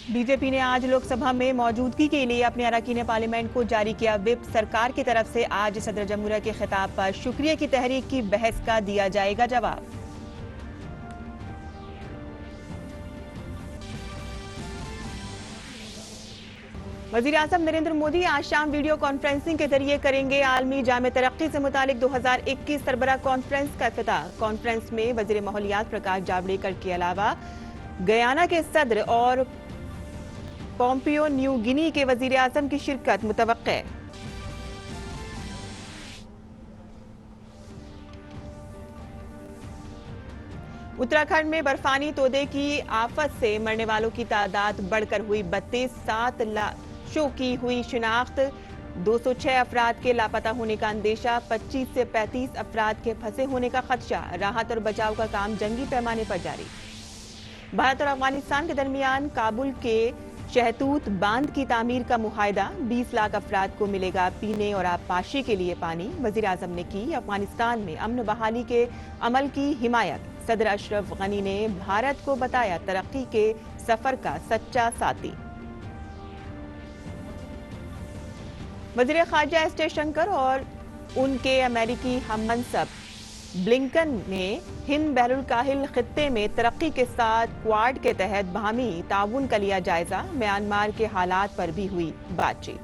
BJP ने आज लोकसभा में मौजूदगी के लिए अपने अरकान पार्लियामेंट को जारी किया व्हिप। सरकार की तरफ से आज सदर जमहूरिया के खिताब पर शुक्रिया की तहरीक की बहस का दिया जाएगा जवाब। वजीर आजम नरेंद्र मोदी आज शाम वीडियो कॉन्फ्रेंसिंग के जरिए करेंगे आलमी जामे तरक्की से मुतालिक 2021 सरबराह कॉन्फ्रेंस का इफ्तिताह। कॉन्फ्रेंस में वजीर माहौलियात प्रकाश जावड़ेकर के अलावा गयाना के सदर और पोम्पियो न्यू गिनी के वजीर आजम की शिरकत मुतवक्के है। उत्तराखंड में बर्फानी तोदे की आफत से मरने वालों की तादाद बढ़कर हुई 32। 7 लाशों की हुई शिनाख्त। 206 अफराद के लापता होने का अंदेशा। 25 से 35 अफराद के फंसे होने का खदशा। राहत और बचाव का काम जंगी पैमाने पर जारी। भारत और अफगानिस्तान के दरमियान काबुल के शहतूत बांध की तामीर का मुआहदा। 20 लाख अफराद को मिलेगा पीने और आबपाशी के लिए पानी। वजीर आजम ने की अफगानिस्तान में अमन बहाली के अमल की हिमायत। सदर अशरफ गनी ने भारत को बताया तरक्की के सफर का सच्चा साथी। वजीर खारजा एस जयशंकर और उनके अमेरिकी हममनसब ब्लिंकन ने हिंद बहरुल काहिल खित्ते में तरक्की के साथ क्वाड के तहत बाहमी ताउन का लिया जायजा। म्यांमार के हालात पर भी हुई बातचीत।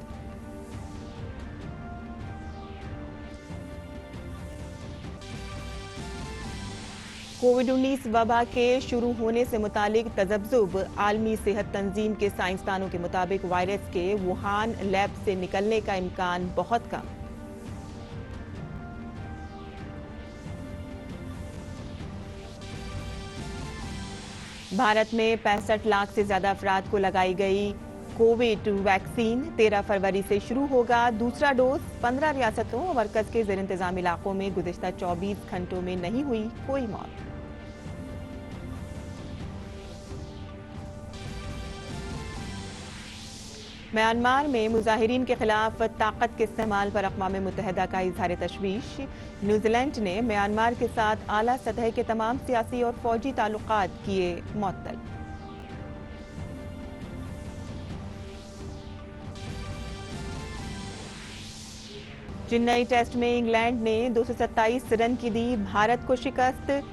कोविड-19 वबा के शुरू होने से मुतालिक तजब्जुब। आलमी सेहत तंजीम के साइंसदानों के मुताबिक वायरस के वुहान लैब से निकलने का इम्कान बहुत कम। भारत में 65 लाख से ज्यादा अफराद को लगाई गई कोविड वैक्सीन। 13 फरवरी से शुरू होगा दूसरा डोज। 15 रियासतों और मरकज के जेर इंतजाम इलाकों में गुज़िश्ता 24 घंटों में नहीं हुई कोई मौत। म्यांमार में मुजाहिरीन के खिलाफ ताकत के इस्तेमाल पर अक़वाम मुत्तहिदा का इजहार तशवीश। न्यूजीलैंड ने म्यांमार के साथ आला सतह के तमाम सियासी और फौजी ताल्लुकात किए मुअत्तल। चेन्नई टेस्ट में इंग्लैंड ने 227 रन की दी भारत को शिकस्त।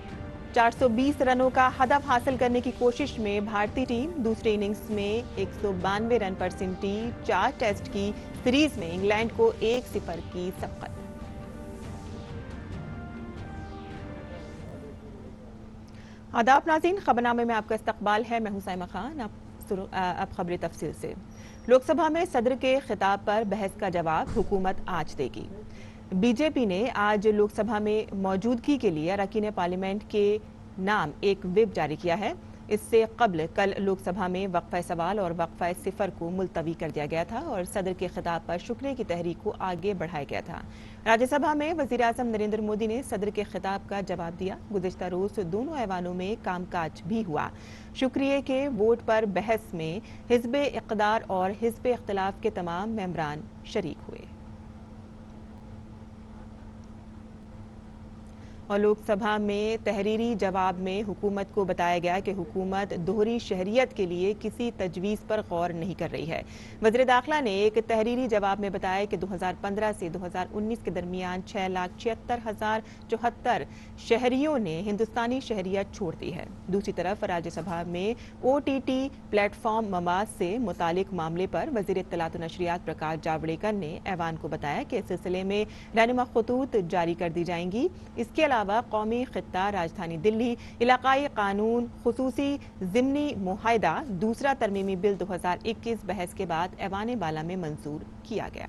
420 रनों का हदफ हासिल करने की कोशिश में भारतीय टीम दूसरी इनिंग्स में 192 रन पर सिमटी। 4 टेस्ट की सीरीज में इंग्लैंड को 1-0 की सबकत। आदाब नाज़रीन, खबरनामे में आपका इस्तकबाल है। मैं हूं साइमा खान। अब खबरें तफसील से। लोकसभा में सदर के खिताब पर बहस का जवाब हुकूमत आज देगी। बीजेपी ने आज लोकसभा में मौजूदगी के लिए अरकान पार्लियामेंट के नाम एक व्हिप जारी किया है। इससे कबल कल लोकसभा में वक्फा सवाल और वक्फा सिफर को मुलतवी कर दिया गया था और सदर के खिताब पर शुक्रिया की तहरीक को आगे बढ़ाया गया था। राज्यसभा में वजीर आजम नरेंद्र मोदी ने सदर के खिताब का जवाब दिया। गुज़िश्ता रोज दोनों ऐवानों में कामकाज भी हुआ। शुक्रिया के वोट पर बहस में हिज़्ब इक़्तिदार और हिज़्ब इख्तिलाफ के तमाम मेंबरान शरीक हुए और लोकसभा में तहरीरी जवाब में हुकूमत को बताया गया कि हुकूमत दोहरी शहरियत के लिए किसी तजवीज़ पर गौर नहीं कर रही है। वज़ीर दाखिला ने एक तहरीरी जवाब में बताया कि 2015 से 2019 के दरमियान 6,76,074 शहरियों ने हिंदुस्तानी शहरियत छोड़ दी है। दूसरी तरफ राज्यसभा में OTT प्लेटफॉर्म मवाद से मुतालिक मामले पर वज़ीर इत्तलात और नशरियात प्रकाश जावड़ेकर ने ऐवान को बताया कि इस सिलसिले में रहनुमा खतूत जारी कर दी जाएंगी। इसके अलावा कौमी खित्ता, राजधानी दिल्ली, इलाकाई कानून, खुसूसी ज़िमनी मुआहदा, दूसरा तरमीमी बिल 2021 बहस के बाद ऐवान बाला में मंजूर किया गया।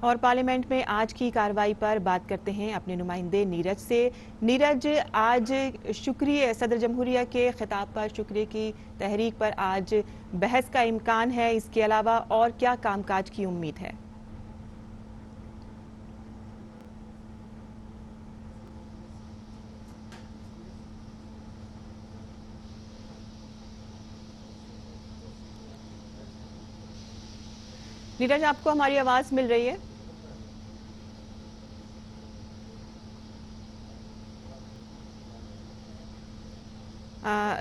और पार्लियामेंट में आज की कार्रवाई पर बात करते हैं अपने नुमाइंदे नीरज से। नीरज, आज शुक्रिया सदर जमहूरिया के खिताब पर शुक्रिया की तहरीक पर आज बहस का इम्कान है। इसके अलावा और क्या कामकाज की उम्मीद है? नीरज, आपको हमारी आवाज मिल रही है?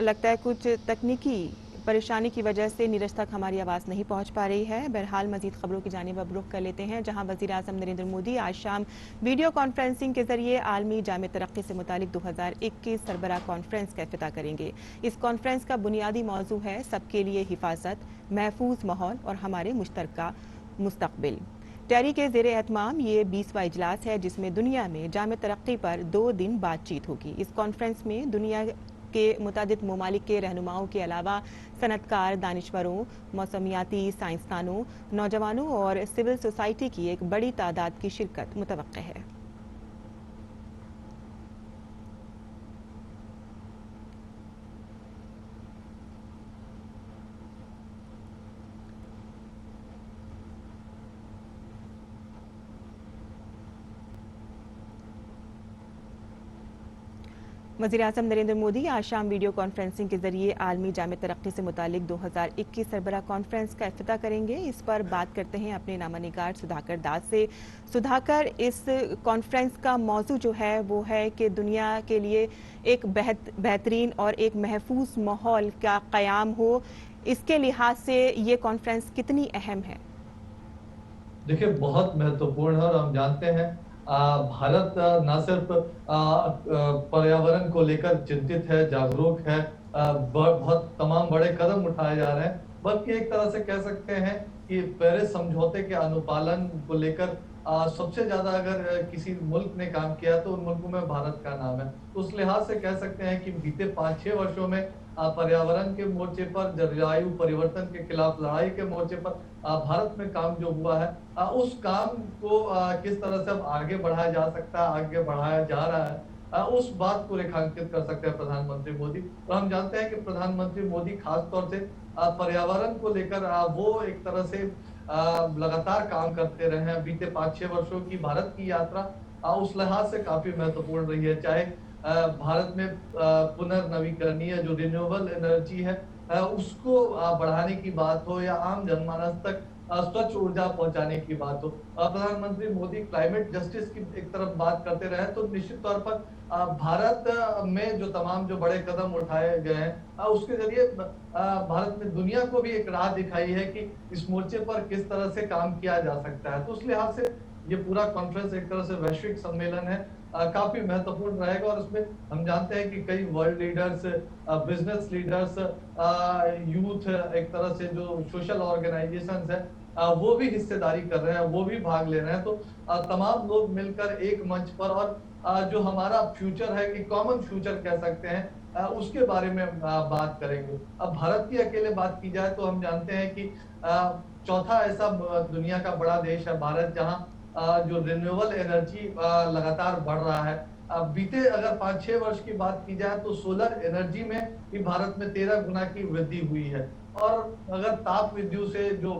लगता है कुछ तकनीकी परेशानी की वजह से नीरज तक हमारी आवाज़ नहीं पहुंच पा रही है। बहरहाल मजीद खबरों की जानिब अब रुख कर लेते हैं, जहां वज़ीर आज़म नरेंद्र मोदी आज शाम वीडियो कॉन्फ्रेंसिंग के जरिए आलमी जामे तरक्की से मुतालिक 2021 सरबराह कॉन्फ्रेंस का इफ्तिताह करेंगे। इस कॉन्फ्रेंस का बुनियादी मौजू है सबके लिए हिफाजत, महफूज माहौल और हमारे मुश्तरका मुस्तकबिल। टेरी के ज़ेरे एहतमाम ये 20वां इजलास है जिसमें दुनिया में जामे तरक्की पर 2 दिन बातचीत होगी। इस कॉन्फ्रेंस में दुनिया के मुतादिद ममालिक के रहनुमाओं के अलावा सनतकार, दानिश्वरों, मौसमियाती साइंसदानों, नौजवानों और सिविल सोसाइटी की एक बड़ी तादाद की शिरकत मुतवक्के है। वज़ीर आज़म नरेंद्र मोदी आज शाम वीडियो कॉन्फ्रेंसिंग के जरिए आलमी जामे तरक्की से मुतालिक 2021 सरबराह कॉन्फ्रेंस का इफ्तिताह करेंगे। इस पर बात करते हैं अपने नामानिगार सुधाकर दास से। सुधाकर, इस कॉन्फ्रेंस का मौजू जो है वो है कि दुनिया के लिए एक बेहतरीन और एक महफूज माहौल का क़याम हो। इसके लिहाज से ये कॉन्फ्रेंस कितनी अहम है? देखिए, बहुत महत्वपूर्ण है और हम जानते हैं भारत न सिर्फ पर्यावरण को लेकर चिंतित है, जागरूक है, बहुत तमाम बड़े कदम उठाए जा रहे हैं, बल्कि एक तरह से कह सकते हैं कि पेरिस समझौते के अनुपालन को लेकर सबसे ज्यादा अगर किसी मुल्क ने काम किया तो उन मुल्कों में भारत का नाम है। तो उस लिहाज से कह सकते हैं कि बीते 5-6 वर्षों में पर्यावरण के मोर्चे पर, जलवायु परिवर्तन के खिलाफ लड़ाई के मोर्चे पर भारत में काम जो हुआ है, उस काम को किस तरह से अब आगे बढ़ाया जा सकता है, आगे बढ़ाया जा रहा है, उस बात को रेखांकित कर सकते हैं प्रधानमंत्री मोदी। और हम जानते हैं कि प्रधानमंत्री मोदी खास तौर से पर्यावरण को लेकर वो एक तरह से लगातार काम करते रहे हैं। बीते 5-6 वर्षों की भारत की यात्रा उस लिहाज से काफी महत्वपूर्ण रही है। चाहे भारत में पुनर्नवीकरणीय जो रिन्यूएबल एनर्जी है उसको बढ़ाने की बात हो या आम जनमानस तक स्वच्छ ऊर्जा पहुंचाने की बात हो। प्रधानमंत्री मोदी क्लाइमेट जस्टिस की एक तरफ बात करते रहे तो निश्चित तौर पर भारत में जो तमाम जो बड़े कदम उठाए गए हैं उसके जरिए भारत ने दुनिया को भी एक राह दिखाई है कि इस मोर्चे पर किस तरह से काम किया जा सकता है। तो उस लिहाज से ये पूरा कॉन्फ्रेंस एक तरह से वैश्विक सम्मेलन है, काफी महत्वपूर्ण रहेगा। और उसमें हम जानते हैं कि कई world leaders, business leaders, youth, एक तरह से जो सोशल ऑर्गेनाइजेशंस है वो भी हिस्सेदारी कर रहे हैं, वो भी भाग ले रहे हैं। तो तमाम लोग मिलकर एक मंच पर और जो हमारा फ्यूचर है कि कॉमन फ्यूचर कह सकते हैं उसके बारे में बात करेंगे। अब भारत की अकेले बात की जाए तो हम जानते हैं कि चौथा ऐसा दुनिया का बड़ा देश है भारत, जहां जो रिन्यूएबल एनर्जी लगातार बढ़ रहा है। बीते अगर 5-6 वर्ष की बात की जाए तो सोलर एनर्जी में भी भारत में 13 गुना की वृद्धि हुई है। और अगर ताप विद्युत से जो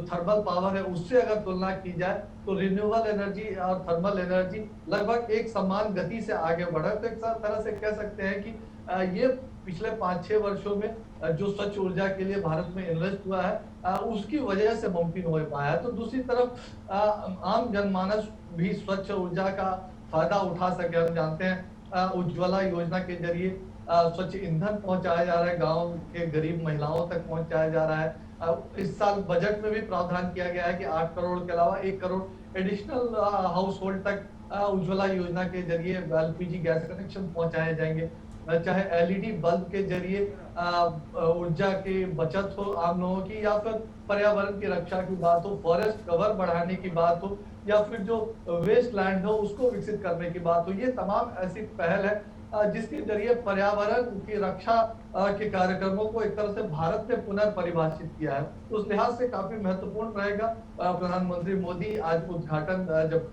थर्मल पावर है उससे अगर तुलना की जाए तो रिन्यूएबल एनर्जी और थर्मल एनर्जी लगभग एक समान गति से आगे बढ़ा। तो एक तरह से कह सकते हैं कि ये पिछले 5-6 वर्षों में जो स्वच्छ ऊर्जा के लिए भारत में इन्वेस्ट हुआ है उसकी वजह से मुमकिन हो पाया है। तो दूसरी तरफ आम जनमानस भी स्वच्छ ऊर्जा का फायदा उठा सके। हम जानते हैं उज्ज्वला योजना के जरिए स्वच्छ ईंधन पहुंचाया जा रहा है, गांव के गरीब महिलाओं तक पहुंचाया जा रहा है। इस साल बजट में भी प्रावधान किया गया है कि 8 करोड़ के अलावा 1 करोड़ एडिशनल हाउस होल्ड तक उज्ज्वला योजना के जरिए एलपीजी गैस कनेक्शन पहुंचाए जाएंगे। चाहे एलईडी बल्ब के जरिए ऊर्जा की बचत हो आम लोगों की, या फिर पर्यावरण की रक्षा की बात हो, फॉरेस्ट कवर बढ़ाने की बात हो, या फिर जो वेस्ट लैंड हो उसको विकसित करने की बात हो। ये तमाम ऐसी पहल है जिसके जरिए पर्यावरण की रक्षा के कार्यक्रमों को एक तरह से भारत ने पुनर्परिभाषित किया है। तो उस लिहाज से काफी महत्वपूर्ण रहेगा। प्रधानमंत्री मोदी आज उद्घाटन जब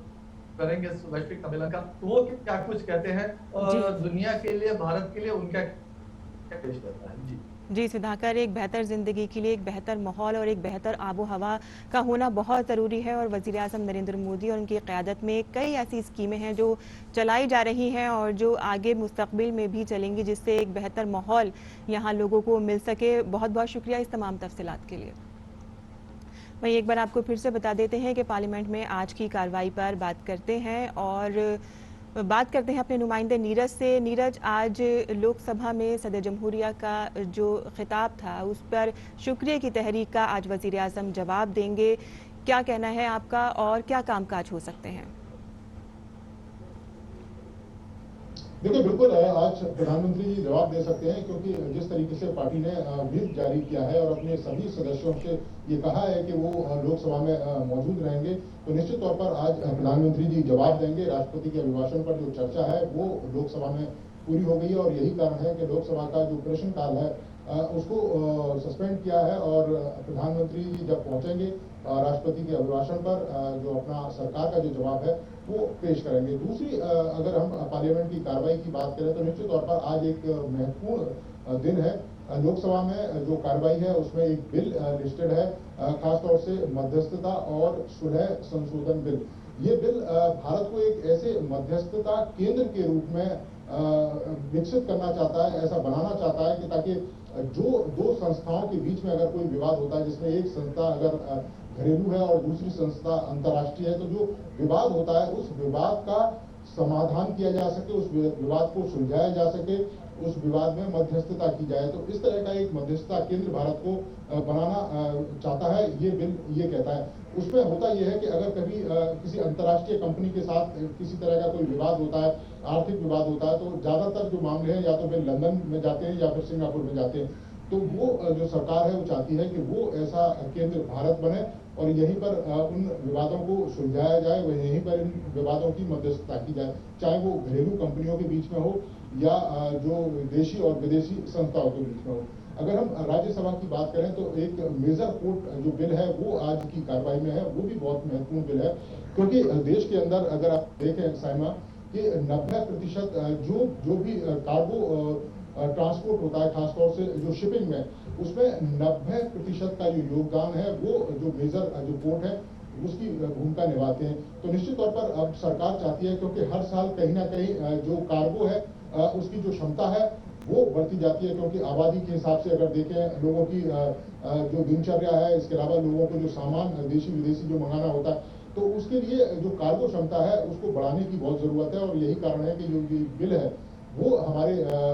करेंगे इस वैश्विक सम्मेलन का, तो वो क्या कुछ कहते हैं और दुनिया के लिए, भारत के लिए उनका क्या पेश करता है। जी जी सुधाकर, एक बेहतर ज़िंदगी के लिए एक बेहतर माहौल और एक बेहतर आबो हवा का होना बहुत ज़रूरी है। और वज़ीर आज़म नरेंद्र मोदी और उनकी क़यादत में कई ऐसी स्कीमें हैं जो चलाई जा रही हैं और जो आगे मुस्तक़बिल में भी चलेंगी, जिससे एक बेहतर माहौल यहाँ लोगों को मिल सके। बहुत बहुत शुक्रिया इस तमाम तफसीलात के लिए। वहीं एक बार आपको फिर से बता देते हैं कि पार्लियामेंट में आज की कार्रवाई पर बात करते हैं और बात करते हैं अपने नुमाइंदे नीरज से। नीरज, आज लोकसभा में सदर जमहूरिया का जो खिताब था उस पर शुक्रिया की तहरीक का आज वजीर आजम जवाब देंगे। क्या कहना है आपका और क्या कामकाज हो सकते हैं? देखिए बिल्कुल आज प्रधानमंत्री जी जवाब दे सकते हैं, क्योंकि जिस तरीके से पार्टी ने व्हिप जारी किया है और अपने सभी सदस्यों से ये कहा है कि वो लोकसभा में मौजूद रहेंगे, तो निश्चित तौर पर आज प्रधानमंत्री जी जवाब देंगे। राष्ट्रपति के अभिभाषण पर जो चर्चा है वो लोकसभा में पूरी हो गई है और यही कारण है कि लोकसभा का जो प्रश्नकाल है उसको सस्पेंड किया है और प्रधानमंत्री जी जब पहुंचेंगे राष्ट्रपति के अभिभाषण पर जो अपना सरकार का जो जवाब है वो पेश करेंगे। दूसरी अगर हम पार्लियामेंट की कार्रवाई की बात करें तो निश्चित तौर पर आज एक महत्वपूर्ण दिन है। लोकसभा में जो कार्रवाई है उसमें एक बिल लिस्टेड है, खासतौर से मध्यस्थता और सुलह संशोधन बिल। ये बिल भारत को एक ऐसे मध्यस्थता केंद्र के रूप में विकसित करना चाहता है, ऐसा बनाना चाहता है कि ताकि जो दो संस्थाओं के बीच में अगर कोई विवाद होता है, जिसमें एक संस्था अगर घरेलू है और दूसरी संस्था अंतर्राष्ट्रीय है, तो जो विवाद होता है उस विवाद का समाधान किया जा सके, उस विवाद को सुलझाया जा सके, उस विवाद में मध्यस्थता की जाए। तो इस तरह का एक मध्यस्थता केंद्र भारत को बनाना चाहता है, ये बिल ये कहता है। उसमें होता यह है कि अगर कभी किसी अंतर्राष्ट्रीय कंपनी के साथ किसी तरह का कोई विवाद होता है, आर्थिक विवाद होता है, तो ज्यादातर जो मामले हैं या तो फिर लंदन में जाते हैं या फिर सिंगापुर में जाते हैं। तो वो जो सरकार है वो चाहती है कि वो ऐसा केंद्र भारत बने और यहीं पर उन विवादों को सुलझाया जाए, वह यहीं पर इन विवादों की मध्यस्थता की जाए, चाहे वो घरेलू कंपनियों के बीच में हो या जो देशी और विदेशी संस्थाओं के बीच में हो। अगर हम राज्यसभा की बात करें तो एक मेजर कोर्ट जो बिल है वो आज की कार्रवाई में है, वो भी बहुत महत्वपूर्ण बिल है, क्योंकि देश के अंदर अगर आप देखें साइमा कि 90% जो भी कार्गो ट्रांसपोर्ट होता है, खासतौर से जो शिपिंग में, उसमें 90% का जो योगदान है वो जो मेजर जो पोर्ट है उसकी भूमिका निभाते हैं। तो निश्चित तौर पर अब सरकार चाहती है, क्योंकि हर साल कहीं ना कहीं जो कार्गो है उसकी जो क्षमता है वो बढ़ती जाती है, क्योंकि आबादी के हिसाब से अगर देखें लोगों की जो दिनचर्या है, इसके अलावा लोगों को जो सामान देशी विदेशी जो मंगाना होता है, तो उसके लिए जो कार्गो क्षमता है उसको बढ़ाने की बहुत जरूरत है। और यही कारण है कि जो ये बिल है वो हमारे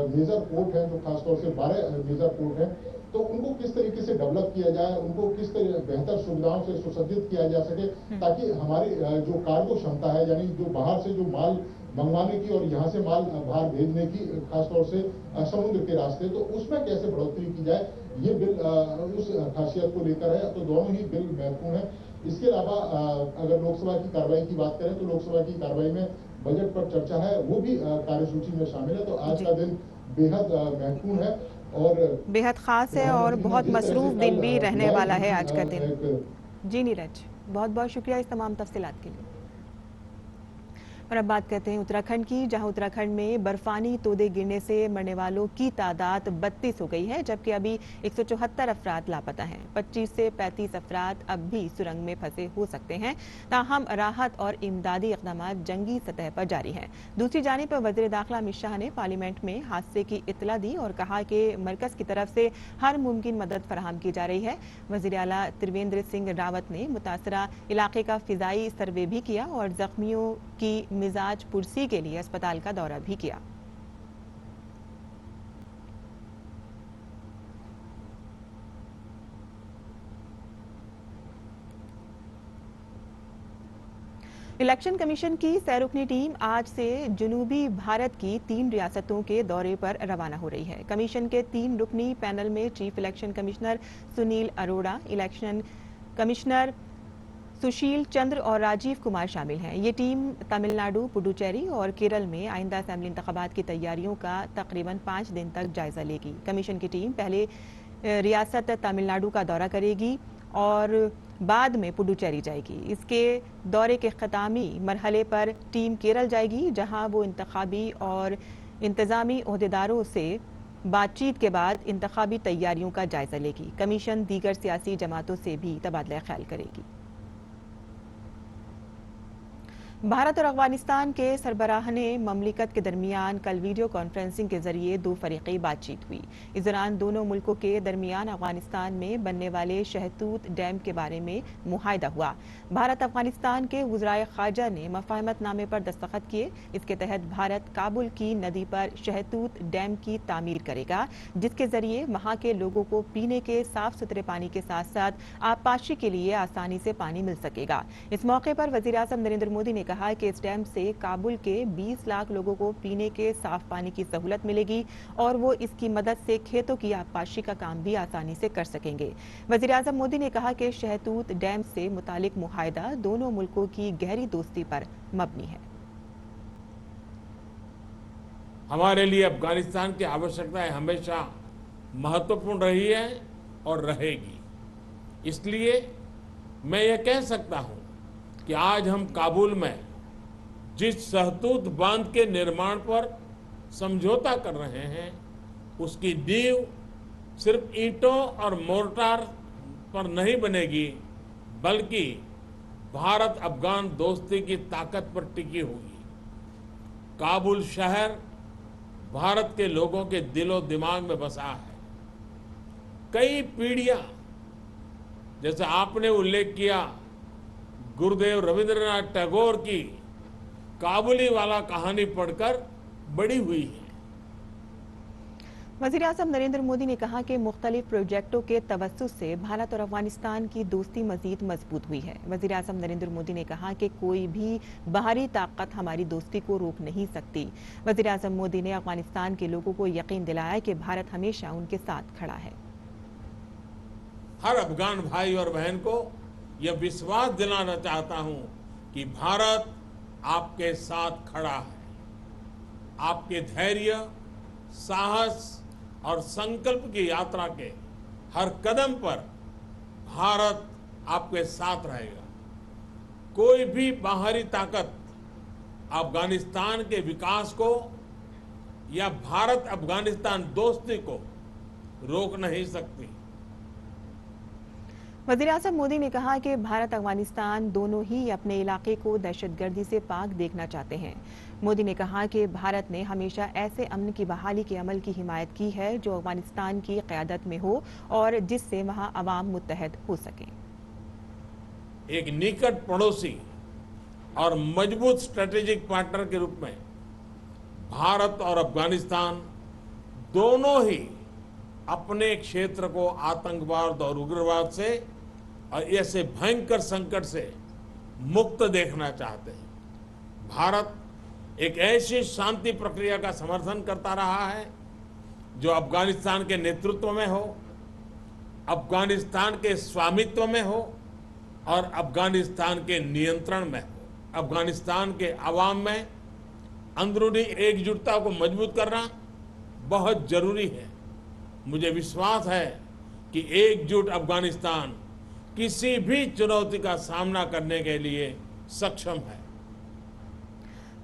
मेजर पोर्ट हैं, जो खासतौर से 12 मेजर पोर्ट हैं, तो उनको किस तरीके से डेवलप किया जाए, उनको किस तरह बेहतर सुविधाओं से सुसज्जित किया जा सके, ताकि हमारी जो कार्गो क्षमता है, यानी जो बाहर से जो माल मंगवाने की और यहाँ से माल बाहर भेजने की, खासतौर से समुद्र के रास्ते, तो उसमें कैसे बढ़ोतरी की जाए, ये बिल उस खासियत को लेकर है। तो दोनों ही बिल महत्वपूर्ण है। इसके अलावा अगर लोकसभा की कार्रवाई की बात करें तो लोकसभा की कार्रवाई में बजट पर चर्चा है, वो भी कार्यसूची में शामिल है। तो आज का दिन बेहद महत्वपूर्ण है और बेहद खास है और बहुत मसरूफ दिन भी रहने वाला है आज का दिन। जी नीरज, बहुत बहुत शुक्रिया इस तमाम तफसीलात के लिए। और अब बात करते हैं उत्तराखंड की, जहां उत्तराखंड में बर्फानी तोदे गिरने से मरने वालों की तादाद 32 हो गई है, जबकि अभी 174 अफराद लापता हैं। 25 से 35 अफराद अब भी सुरंग में फंसे हो सकते हैं। ताहम राहत और इमदादी इक़दाम जंगी सतह पर जारी हैं। दूसरी जानिब पर वज़ीर दाखिला अमित शाह ने पार्लियामेंट में हादसे की इत्तला दी और कहा कि मरकज़ की तरफ से हर मुमकिन मदद फराहम की जा रही है। वज़ीर आला त्रिवेंद्र सिंह रावत ने मुतासरा इलाके का फ़िज़ाई सर्वे भी किया और जख्मियों की मिजाज पुरसी के लिए अस्पताल का दौरा भी किया। इलेक्शन कमीशन की सैरुकनी टीम आज से जुनूबी भारत की 3 रियासतों के दौरे पर रवाना हो रही है। कमीशन के 3 रुकनी पैनल में chief election commissioner Sunil Arora, election commissioner Sushil Chandra और राजीव कुमार शामिल हैं। ये टीम तमिलनाडु, पुडुचेरी और केरल में आइंदा असेंबली इंतखाबात की तैयारियों का तकरीबन 5 दिन तक जायजा लेगी। कमीशन की टीम पहले रियासत तमिलनाडु का दौरा करेगी और बाद में पुडुचेरी जाएगी। इसके दौरे के ख़तामी मरहले पर टीम केरल जाएगी, जहां वो इंतखाबी और इंतज़ामी ओहदेदारों से बातचीत के बाद इंतखाबी तैयारियों का जायजा लेगी। कमीशन दीगर सियासी जमातों से भी तबादला ख्याल करेगी। भारत और अफगानिस्तान के सरबराहाने ममलिकत के दरमियान कल वीडियो कॉन्फ्रेंसिंग के जरिए दो फरीकी बातचीत हुई। इस दौरान दोनों मुल्कों के दरमियान अफगानिस्तान में बनने वाले शहतूत डैम के बारे में मुआहदा हुआ। भारत अफगानिस्तान के वज़राए ख़ारजा ने मफ़ाहमतनामे पर दस्तखत किए। इसके तहत भारत काबुल की नदी पर शहतूत डैम की तामीर करेगा, जिसके जरिए वहां के लोगों को पीने के साफ सुथरे पानी के साथ साथ आबपाशी के लिए आसानी से पानी मिल सकेगा। इस मौके पर वज़ीर आज़म नरेंद्र मोदी ने कहा कि इस डैम से काबुल के 20 लाख लोगों को पीने के साफ पानी की सहूलत मिलेगी और वो इसकी मदद से खेतों की आबपाशी का काम भी आसानी से कर सकेंगे। वज़ीर आज़म मोदी ने कहा कि शहतूत डैम से मुतालिक मुआहदा दोनों मुल्कों की गहरी दोस्ती पर मबनी है। हमारे लिए अफगानिस्तान की आवश्यकताएं हमेशा महत्वपूर्ण रही है और रहेगी। इसलिए मैं ये कह सकता हूं कि आज हम काबुल में जिस शहतूत बांध के निर्माण पर समझौता कर रहे हैं, उसकी नींव सिर्फ ईंटों और मोर्टार पर नहीं बनेगी, बल्कि भारत अफगान दोस्ती की ताकत पर टिकी होगी। काबुल शहर भारत के लोगों के दिलो दिमाग में बसा है। कई पीढ़ियां, जैसे आपने उल्लेख किया, गुरुदेव रविंद्रनाथ टैगोर की काबुली वाला कहानी पढ़कर बड़ी हुई है। वज़ीर आज़म नरेंद्र मोदी ने कहा कि मुख्तलिफ प्रोजेक्टों के तवस्सुस से भारत और अफगानिस्तान की दोस्ती मजीद मजबूत हुई है। वज़ीर आज़म नरेंद्र मोदी ने कहा कि कोई भी बाहरी ताकत हमारी दोस्ती को रोक नहीं सकती। वज़ीर आज़म मोदी ने अफगानिस्तान के लोगों को यकीन दिलाया कि भारत हमेशा उनके साथ खड़ा है। हर अफगान भाई और बहन को यह विश्वास दिलाना चाहता हूं कि भारत आपके साथ खड़ा है। आपके धैर्य, साहस और संकल्प की यात्रा के हर कदम पर भारत आपके साथ रहेगा। कोई भी बाहरी ताकत अफगानिस्तान के विकास को या भारत अफगानिस्तान दोस्ती को रोक नहीं सकती। वज़ीर आज़म मोदी ने कहा कि भारत अफगानिस्तान दोनों ही अपने इलाके को दहशतगर्दी से पाक देखना चाहते हैं। मोदी ने कहा कि भारत ने हमेशा ऐसे अमन की बहाली के अमल की हिमायत की है जो अफगानिस्तान की क़यादत में हो और जिससे वहां अवाम मुत्तहद हो सकें। एक निकट पड़ोसी और मजबूत स्ट्रेटेजिक पार्टनर के रूप में भारत और अफगानिस्तान दोनों ही अपने क्षेत्र को आतंकवाद और उग्रवाद से और ऐसे भयंकर संकट से मुक्त देखना चाहते हैं। भारत एक ऐसी शांति प्रक्रिया का समर्थन करता रहा है जो अफगानिस्तान के नेतृत्व में हो, अफगानिस्तान के स्वामित्व में हो और अफगानिस्तान के नियंत्रण में हो। अफगानिस्तान के अवाम में अंदरूनी एकजुटता को मजबूत करना बहुत जरूरी है। मुझे विश्वास है कि एकजुट अफगानिस्तान किसी भी चुनौती का सामना करने के लिए सक्षम है।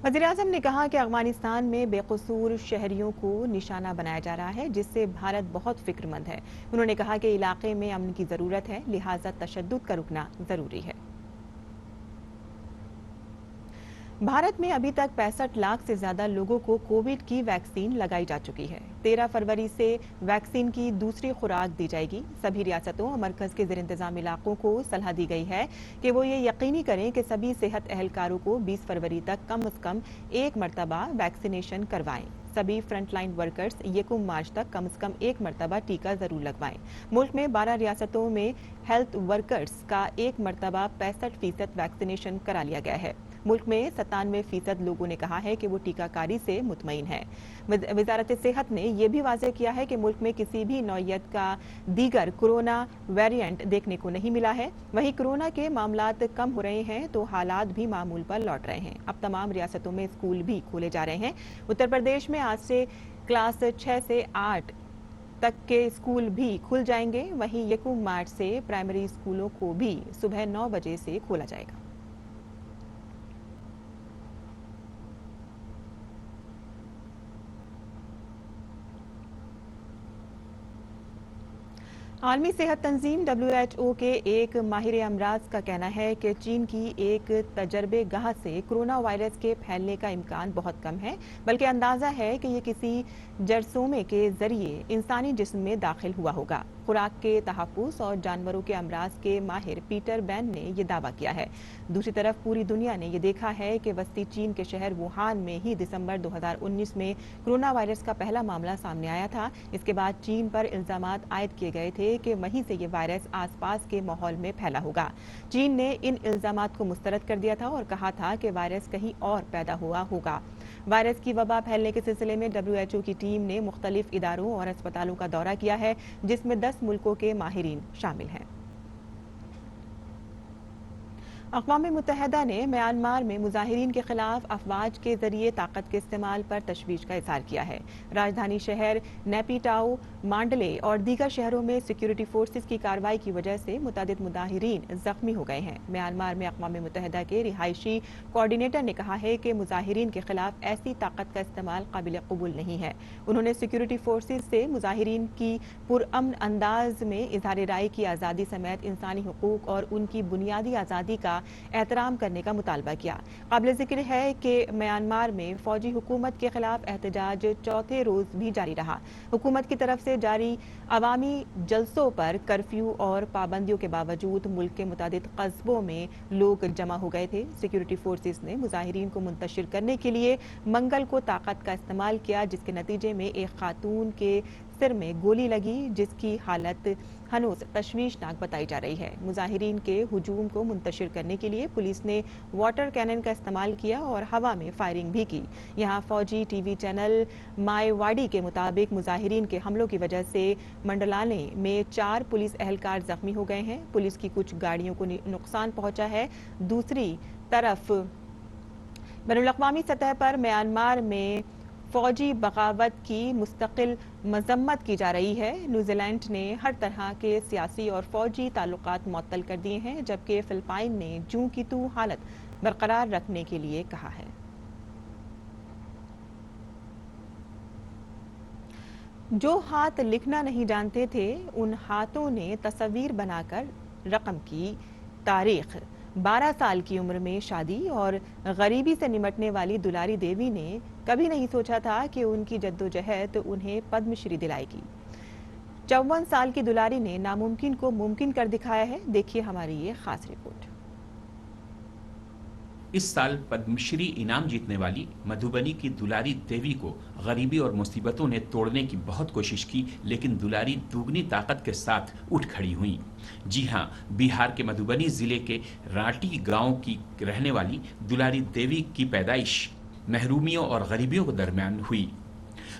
वज़ीर आज़म ने कहा कि अफगानिस्तान में बेकसूर शहरियों को निशाना बनाया जा रहा है, जिससे भारत बहुत फिक्रमंद है। उन्होंने कहा कि इलाके में अमन की ज़रूरत है, लिहाजा तशद्दुद का रुकना ज़रूरी है। भारत में अभी तक 65 लाख से ज्यादा लोगों को कोविड की वैक्सीन लगाई जा चुकी है। 13 फरवरी से वैक्सीन की दूसरी खुराक दी जाएगी। सभी रियासतों और मरकज के ज़ेर इंतजाम इलाकों को सलाह दी गई है कि वो ये यकीनी करें कि सभी सेहत एहलकारों को 20 फरवरी तक कम से कम एक मरतबा वैक्सीनेशन करवाएं। सभी फ्रंटलाइन वर्कर्स यकम मार्च तक कम से कम एक मरतबा टीका जरूर लगवाएं। मुल्क में 12 रियासतों में हेल्थ वर्कर्स का एक मरतबा 65% वैक्सीनेशन करा लिया गया है। मुल्क में 97% लोगों ने कहा है कि वो टीकाकारी से मुतमईन है। वजारत सेहत ने यह भी वाज़ेह किया है कि मुल्क में किसी भी नौयत का दीगर कोरोना वेरिएंट देखने को नहीं मिला है। वहीं कोरोना के मामलात कम हो रहे हैं तो हालात भी मामूल पर लौट रहे हैं। अब तमाम रियासतों में स्कूल भी खोले जा रहे हैं। उत्तर प्रदेश में आज से क्लास 6 से 8 तक के स्कूल भी खुल जाएंगे। वहीं यकम मार्च से प्राइमरी स्कूलों को भी सुबह 9 बजे से खोला जाएगा। आलमी सेहत तंजीम WHO के एक माहिर अमराज का कहना है कि चीन की एक तजर्बेगाह से कोरोना वायरस के फैलने का इम्कान बहुत कम है, बल्कि अंदाजा है कि ये किसी जरसोमे के जरिए इंसानी जिस्म में दाखिल हुआ होगा। खुराक के तहफ़्फ़ुज़ और जानवरों के अमराज के माहिर पीटर बैन ने यह दावा किया है। दूसरी तरफ पूरी दुनिया ने यह देखा है कि वस्ती चीन के शहर वुहान में ही दिसंबर 2019 में कोरोना वायरस का पहला मामला सामने आया था। इसके बाद चीन पर इल्जामात आयद किए गए थे कि वहीं से ये वायरस आसपास के माहौल में फैला होगा। चीन ने इन इल्जामात को मुस्तरद कर दिया था और कहा था कि वायरस कहीं और पैदा हुआ होगा। वायरस की वबा फैलने के सिलसिले में WHO की टीम ने मुख्तलिफ इदारों और अस्पतालों का दौरा किया है, जिसमें 10 मुल्कों के माहिरीन शामिल हैं। अक़वाम मुत्तहिदा ने म्यांमार में मुजाहिरीन के खिलाफ अफवाज के जरिए ताकत के इस्तेमाल पर तशवीश का इज़हार किया है। राजधानी शहर नेपिटाओ, मांडले और दीगर शहरों में सिक्योरिटी फोर्सेस की कार्रवाई की वजह से मुतादिद मुजाहिरीन जख्मी हो गए हैं। म्यांमार में अक़वाम मुत्तहिदा के रिहायशी कोऑर्डिनेटर ने कहा है कि मुजाहिरीन के खिलाफ ऐसी ताकत का इस्तेमाल काबिल कबूल नहीं है। उन्होंने सिक्योरिटी फोर्सेस से मुजाहिरीन की पुरअमन अंदाज में इज़हार राय की आज़ादी समेत इंसानी हुकूक और उनकी बुनियादी आज़ादी का एहतराम करने का मुतालबा किया। काबिल जिक्र है कि म्यांमार में फौजी हुकूमत के खिलाफ एहतजाज चौथे रोज भी जारी रहा। हुकूमत की तरफ से जारी अवामी जलसों पर कर्फ्यू और पाबंदियों के बावजूद मुल्क के मुतादिद कस्बों में लोग जमा हो गए थे। सिक्योरिटी फोर्सेस ने मुजाहिरीन को मुंतशिर करने के लिए मंगल को ताकत का इस्तेमाल किया, जिसके नतीजे में एक खातून के सिर में गोली लगी, जिसकी हालत हनूस तशवीशनाक बताई जा रही है। मुजाहिरीन के हुजूम को मुंतशिर करने के लिए पुलिस ने वाटर कैनन का इस्तेमाल किया और हवा में फायरिंग भी की। यहाँ फौजी टीवी चैनल मायवाड़ी के मुताबिक मुजाहिरीन के हमलों की वजह से मंडलाने में 4 पुलिस एहलकार जख्मी हो गए हैं। पुलिस की कुछ गाड़ियों को नुकसान पहुंचा है। दूसरी तरफ बैनुल-अक़वामी सतह पर म्यांमार में फौजी बगावत की मुस्तकिल मजम्मत की जा रही है। न्यूजीलैंड ने हर तरह के सियासी और फौजी ताल्लुकात मुअत्तल कर दिए हैं, जबकि फिलिपाइन ने जूं की तू हालत बरकरार रखने के लिए कहा है। जो हाथ लिखना नहीं जानते थे, उन हाथों ने तस्वीर बनाकर रकम की तारीख। 12 साल की उम्र में शादी और गरीबी से निमटने वाली दुलारी देवी ने कभी नहीं सोचा था कि उनकी जद्दोजहद उन्हें पद्मश्री दिलाएगी। 54 साल की दुलारी ने नामुमकिन को मुमकिन कर दिखाया है। देखिए हमारी ये खास रिपोर्ट। इस साल पद्मश्री इनाम जीतने वाली मधुबनी की दुलारी देवी को गरीबी और मुसीबतों ने तोड़ने की बहुत कोशिश की, लेकिन दुलारी दुगनी ताकत के साथ उठ खड़ी हुई। जी हां, बिहार के मधुबनी जिले के राटी गांव की रहने वाली दुलारी देवी की पैदाइश महरूमियों और गरीबियों के दरमियान हुई।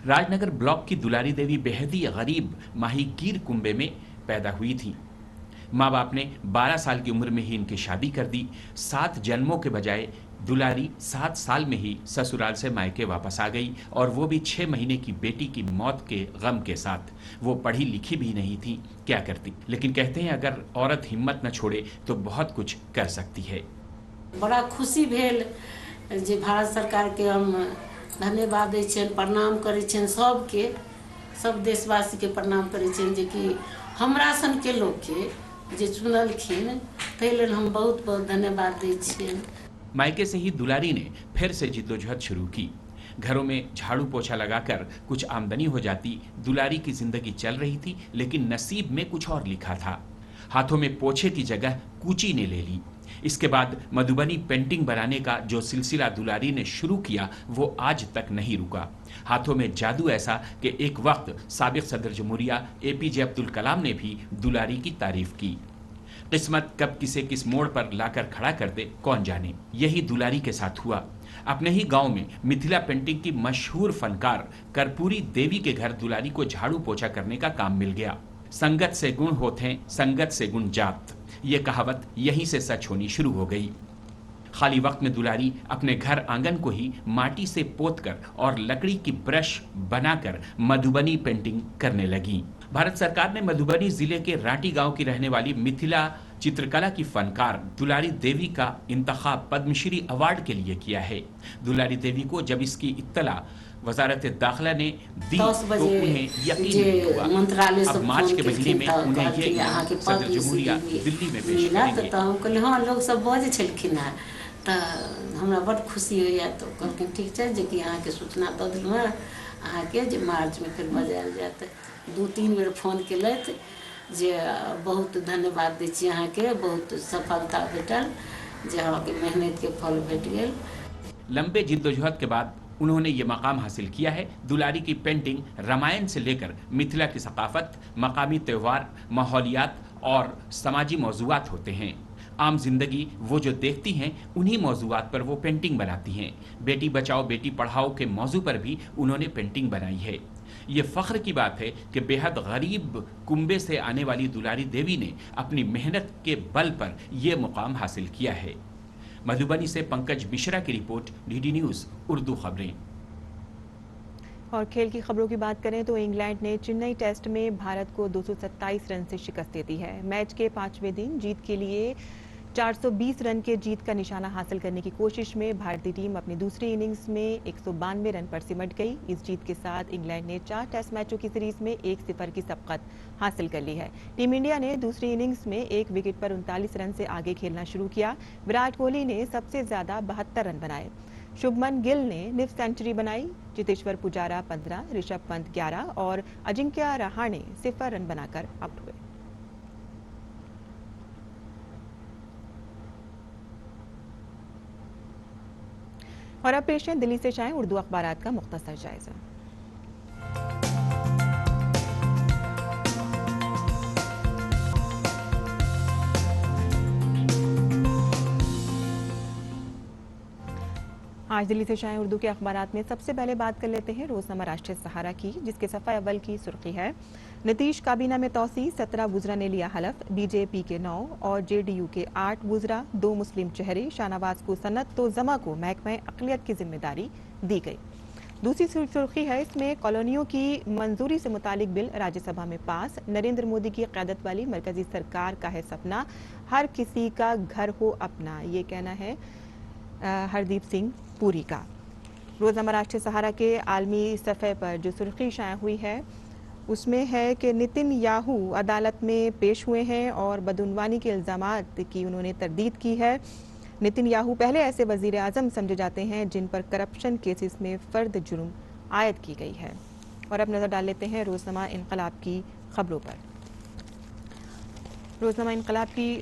राजनगर ब्लॉक की दुलारी देवी बेहद ही गरीब माहीगीर कुंबे में पैदा हुई थी। माँ बाप ने 12 साल की उम्र में ही इनकी शादी कर दी। 7 जन्मों के बजाय दुलारी 7 साल में ही ससुराल से मायके वापस आ गई, और वो भी 6 महीने की बेटी की मौत के गम के साथ। वो पढ़ी लिखी भी नहीं थी, क्या करती। लेकिन कहते हैं अगर औरत हिम्मत न छोड़े तो बहुत कुछ कर सकती है। बड़ा खुशी भेल जे भारत सरकार के हम धन्यवाद दै छियनि, प्रणाम करै छियनि सबके, सब देशवासी के प्रणाम करै छियनि जे कि हमरा सन के लोग के जे चुनलखिन, ताहि लेल हम बहुत बहुत धन्यवाद दै छियनि। मायके से ही दुलारी ने फिर से जिद्दोजहद शुरू की। घरों में झाड़ू पोछा लगाकर कुछ आमदनी हो जाती। दुलारी की जिंदगी चल रही थी, लेकिन नसीब में कुछ और लिखा था। हाथों में पोछे की जगह कूची ने ले ली। इसके बाद मधुबनी पेंटिंग बनाने का जो सिलसिला दुलारी ने शुरू किया, वो आज तक नहीं रुका। हाथों में जादू ऐसा कि एक वक्त साबिक सदर जमहूरिया APJ अब्दुल कलाम ने भी दुलारी की तारीफ की। किस्मत कब किसे किस मोड़ पर लाकर खड़ा कर दे, कौन जाने। यही दुलारी के साथ हुआ। अपने ही गांव में मिथिला पेंटिंग की मशहूर फनकार कर्पूरी देवी के घर दुलारी को झाड़ू पोछा करने का काम मिल गया। संगत से गुण होते हैं, संगत से गुण जात, ये कहावत यहीं से सच होनी शुरू हो गई। खाली वक्त में दुलारी अपने घर आंगन को ही माटी से पोतकर और लकड़ी की ब्रश बनाकर मधुबनी पेंटिंग करने लगी। भारत सरकार ने मधुबनी जिले के राटी गांव की रहने वाली मिथिला चित्रकला की फनकार दुलारी देवी का इंतखाब पद्मश्री अवार्ड के लिए किया है। दुलारी देवी को जब इसकी इत्तला वजारत दाखिला ने दी 10 तो बजे उन्हें यकीन जे नहीं हुआ। मंत्रालय से अब मार्च फोन के महीने में केलखिन उन्हें कहलखिन ये अहाँके सदर पब्लिसिटी जमहूरिया दिल्ली में पेश मिला करेंगे। तऽ हम कहलिए हाँ लोग सब बजै छलखिन हैं तऽ हमरा बड़ खुशी होइए। तऽ कहलखिन ठीक छै जे कि अहाँके सूचना दऽ देलहुँ हैं अहाँके जे मार्च में फिर बजायल जायत। 2-3 बेर फोन केलथि जे बहुत धन्यवाद दै छी अहाँके, बहुत सफलता भेटल जे अहाँके मेहनत के फल भेट गेल। लंबे जिद्दोजहद के बाद उन्होंने ये मकाम हासिल किया है। दुलारी की पेंटिंग रामायण से लेकर मिथिला की सकाफत, मकामी त्यौहार, माहौलियात और समाजी मौजूआत होते हैं। आम जिंदगी वो जो देखती हैं उन्हीं मौजूआत पर वो पेंटिंग बनाती हैं। बेटी बचाओ बेटी पढ़ाओ के मौजू पर भी उन्होंने पेंटिंग बनाई है। ये फख्र की बात है कि बेहद गरीब कुंबे से आने वाली दुलारी देवी ने अपनी मेहनत के बल पर यह मुकाम हासिल किया है। मधुबनी से पंकज मिश्रा की रिपोर्ट, डीडी न्यूज उर्दू खबरें। और खेल की खबरों की बात करें तो इंग्लैंड ने चेन्नई टेस्ट में भारत को 227 रन से शिकस्त दे दी है। मैच के 5वें दिन जीत के लिए 420 रन के जीत का निशाना हासिल करने की कोशिश में भारतीय टीम अपनी दूसरी इनिंग्स में 192 रन पर सिमट गई। इस जीत के साथ इंग्लैंड ने 4 टेस्ट मैचों की सीरीज में 1-0 की सबकत हासिल कर ली है। टीम इंडिया ने दूसरी इनिंग्स में 1 विकेट पर 39 रन से आगे खेलना शुरू किया। विराट कोहली ने सबसे ज्यादा 72 रन बनाए। शुभमन गिल ने निफ सेंचुरी बनाई। चेतेश्वर पुजारा 15, ऋषभ पंत 11 और अजिंक्य रहाणे 0 रन बनाकर आउट हुए। और अब पेश है दिल्ली से शाये उर्दू अखबारात का मुख्तसर जायजा। आज दिल्ली से शाये उर्दू के अखबारात में सबसे पहले बात कर लेते हैं रोजनामा राष्ट्रीय सहारा की, जिसके सफ़ा अव्वल की सुर्खी है नीतीश काबीना में तौसी, 17 वुज़रा ने लिया हलफ, बीजेपी के 9 और जेडीयू के 8 वुज़रा, 2 मुस्लिम चेहरे, शाहनवाज को सनत तो जमा को महकमा अक़लियत की जिम्मेदारी दी गई। दूसरी सुर्खी है इसमें कॉलोनियों की मंजूरी से मुतालिक बिल राज्यसभा में पास, नरेंद्र मोदी की क़यादत वाली मरकजी सरकार का है सपना, हर किसी का घर हो अपना, ये कहना है हरदीप सिंह पुरी का। रोजनामा राष्ट्रीय सहारा के आलमी सफ़े पर जो सुर्खी शाया हुई है उसमें है कि नितिन याहू अदालत में पेश हुए हैं और बदउनवानी के इल्ज़ामात की उन्होंने तरदीद की है। नितिन याहू पहले ऐसे वज़ीर आज़म समझे जाते हैं जिन पर करप्शन केसेस में फ़र्द जुर्म आयद की गई है। और अब नज़र डाल लेते हैं रोजनामा इनकलाब की खबरों पर। रोजनामा इनकलाब की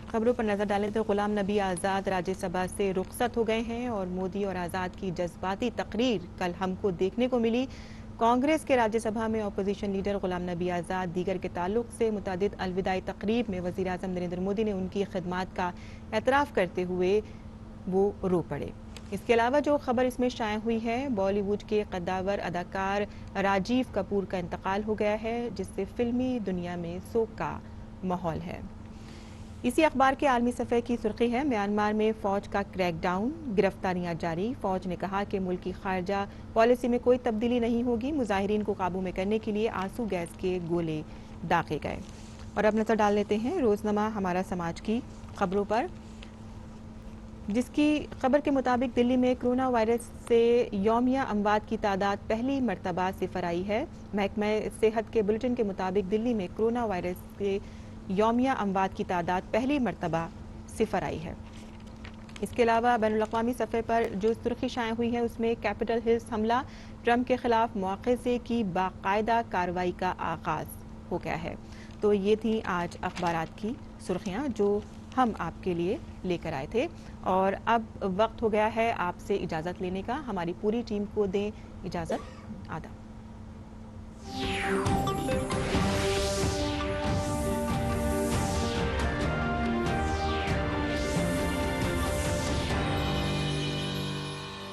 खबरों पर नजर डालें तो गुलाम नबी आज़ाद राज्यसभा से रुखसत हो गए हैं और मोदी और आज़ाद की जज्बाती तकरीर कल हमको देखने को मिली। कांग्रेस के राज्यसभा में अपोजिशन लीडर गुलाम नबी आज़ाद दीगर के ताल्लुक से मुतअद्दिद अलविदाई तकरीब में वज़ीर आज़म नरेंद्र मोदी ने उनकी खिदमात का एतराफ़ करते हुए वो रो पड़े। इसके अलावा जो खबर इसमें शाया हुई है, बॉलीवुड के कद्दावर अदाकार राजीव कपूर का इंतकाल हो गया है, जिससे फिल्मी दुनिया में शोक का माहौल है। इसी अखबार के आलमी सफ़े की सुर्खी है म्यांमार में फ़ौज का क्रैकडाउन, गिरफ्तारियां जारी। फ़ौज ने कहा कि मुल्क की खारजा पॉलिसी में कोई तब्दीली नहीं होगी। मुजाहिरीन को काबू में करने के लिए आंसू गैस के गोले दागे गए। और अब नजर डाल लेते हैं रोजनामा हमारा समाज की खबरों पर, जिसकी खबर के मुताबिक दिल्ली में कोरोना वायरस से यौमिया अमवात की तादाद पहली मरतबा सिफर आई है। महकमा सेहत के बुलेटिन के मुताबिक दिल्ली में कोरोना वायरस के यौमिया अमवात की तादाद पहली मरतबा सिफर आई है। इसके अलावा बैनुल-अक़वामी सफ़े पर जो सुर्खी शाया हुई है उसमें कैपिटल हिल्स हमला, ट्रंप के खिलाफ मौक़े की बाकायदा कार्रवाई का आगाज़ हो गया है। तो ये थी आज अखबारात की सुर्खियाँ जो हम आपके लिए लेकर आए थे। और अब वक्त हो गया है आपसे इजाज़त लेने का। हमारी पूरी टीम को दें इजाज़त। आदाब।